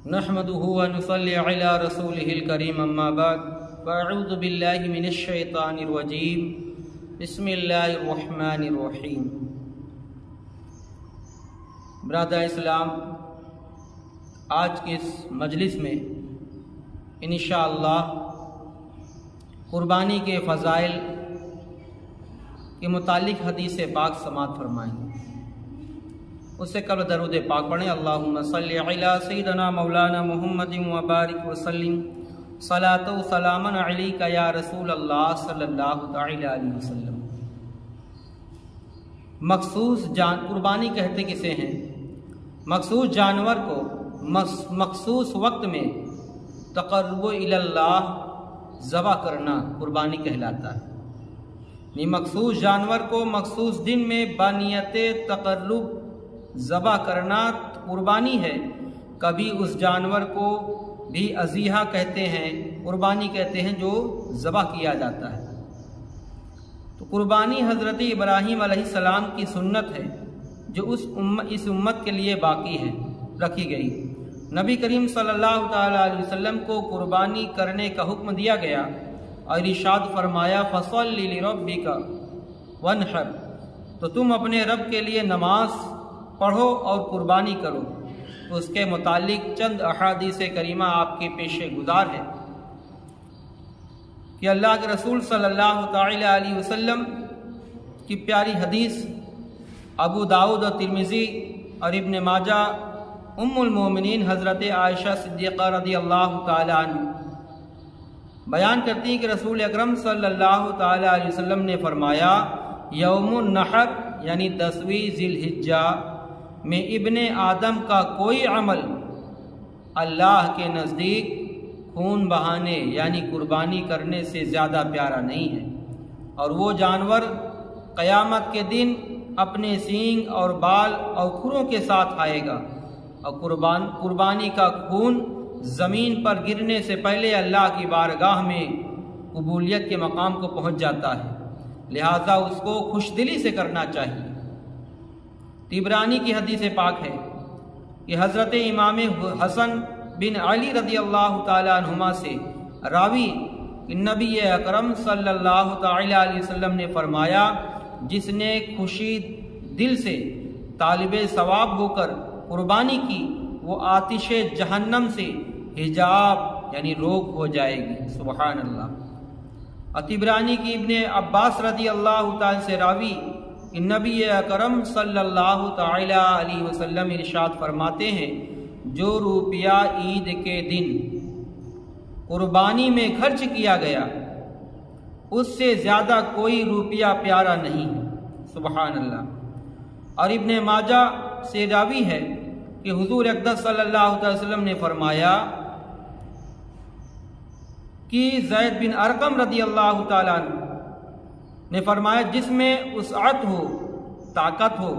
نحمده ونصلي على رسوله الكريم اما بعد فاعوذ باللہ من الشیطان الرجیم بسم اللہ الرحمن الرحیم۔ برادر اسلام، آج کے اس مجلس میں انشاءاللہ قربانی کے فضائل کے متعلق حدیث پاک سماعت فرمائیں گے۔ اس سے قبل درود پاک پڑھیں۔ اللہم صلی علی سیدنا مولانا محمد وبارک وسلم صلاۃ و سلاما علیک یا رسول اللہ صلی اللہ تعالی علیہ وسلم۔ مخصوص قربانی کہتے کسے ہیں؟ مخصوص جانور کو مخصوص وقت میں تقرب الی اللہ ذبح کرنا قربانی کہلاتا ہے۔ مخصوص جانور کو مخصوص دن میں بانیت تقرب ذبح کرنا قربانی ہے۔ کبھی اس جانور کو بھی اضحیٰ کہتے ہیں، قربانی کہتے ہیں جو ذبح کیا جاتا ہے۔ تو قربانی حضرت ابراہیم علیہ السلام کی سنت ہے جو اس امت کے لیے باقی ہے، رکھی گئی۔ نبی کریم صلی اللہ تعالی علیہ وسلم کو قربانی کرنے کا حکم دیا گیا اور ارشاد فرمایا فَصَلِّ لِرَبِّكَ وَانْحَرْ، تو تم اپنے رب کے لیے نماز پڑھو اور قربانی کرو۔ اس کے متعلق چند احادیث کریمہ آپ کے پیش گزار ہے کہ اللہ کے رسول صلی اللہ تعالی علیہ وسلم کی پیاری حدیث ابو داؤد اور ترمذی اور ابن ماجہ ام المومنین حضرت عائشہ صدیقہ رضی اللہ تعالی عنہ بیان کرتی ہیں کہ رسول اکرم صلی اللہ تعالی علیہ وسلم نے فرمایا یوم النحر یعنی 10ویں ذی الحجہ میں ابن آدم کا کوئی عمل اللہ کے نزدیک خون بہانے یعنی قربانی کرنے سے زیادہ پیارا نہیں ہے، اور وہ جانور قیامت کے دن اپنے سینگ اور بال اور کھروں کے ساتھ آئے گا، اور قربانی کا خون زمین پر گرنے سے پہلے اللہ کی بارگاہ میں قبولیت کے مقام کو پہنچ جاتا ہے، لہذا اس کو خوش دلی سے کرنا چاہیے۔ طبرانی کی حدیث پاک ہے کہ حضرت امام حسن بن علی رضی اللہ تعالی عنہما سے راوی نبی اکرم صلی اللہ تعالی علیہ وسلم نے فرمایا جس نے خوشی دل سے طالب ثواب ہو کر قربانی کی وہ آتش جہنم سے حجاب یعنی روک ہو جائے گی۔ سبحان اللہ۔ طبرانی کی ابن عباس رضی اللہ تعالی سے راوی نبی اکرم صلی اللہ تعالی علیہ وسلم ارشاد فرماتے ہیں جو روپیہ عید کے دن قربانی میں خرچ کیا گیا اس سے زیادہ کوئی روپیہ پیارا نہیں ہے۔ سبحان اللہ۔ اور ابن ماجہ سے راوی ہے کہ حضور اقدس صلی اللہ علیہ وسلم نے فرمایا کہ زید بن ارقم رضی اللہ تعالیٰ عنہ نے فرمایا جس میں وسعت ہو، طاقت ہو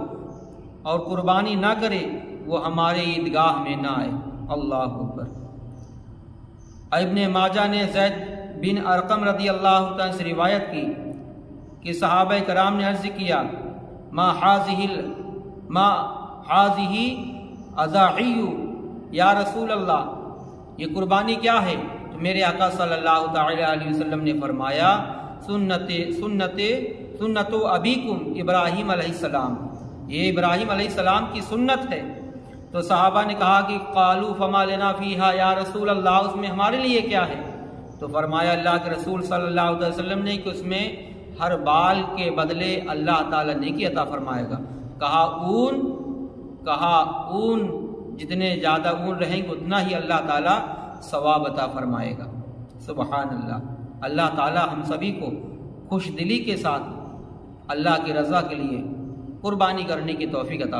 اور قربانی نہ کرے وہ ہمارے عیدگاہ میں نہ آئے۔ اللہ اکبر۔ ابن ماجہ نے زید بن ارقم رضی اللہ تعالیٰ سے روایت کی کہ صحابہ کرام نے عرض کیا ما حاذہ اضاحی یا رسول اللہ، یہ قربانی کیا ہے؟ تو میرے آقا صلی اللہ تعالی علیہ وسلم نے فرمایا سنت ابیکم ابراہیم علیہ السلام، یہ ابراہیم علیہ السلام کی سنت ہے۔ تو صحابہ نے کہا کہ قالوا فما لنا فیہا یا رسول اللہ، اس میں ہمارے لیے کیا ہے؟ تو فرمایا اللہ کے رسول صلی اللہ علیہ وسلم نے کہ اس میں ہر بال کے بدلے اللہ تعالیٰ نیکی عطا فرمائے گا۔ کہا اون جتنے زیادہ اون رہیں گے اتنا ہی اللہ تعالیٰ ثواب عطا فرمائے گا۔ سبحان اللہ۔ اللہ تعالیٰ ہم سبھی کو خوش دلی کے ساتھ اللہ کی رضا کے لیے قربانی کرنے کی توفیق عطا فرمائے۔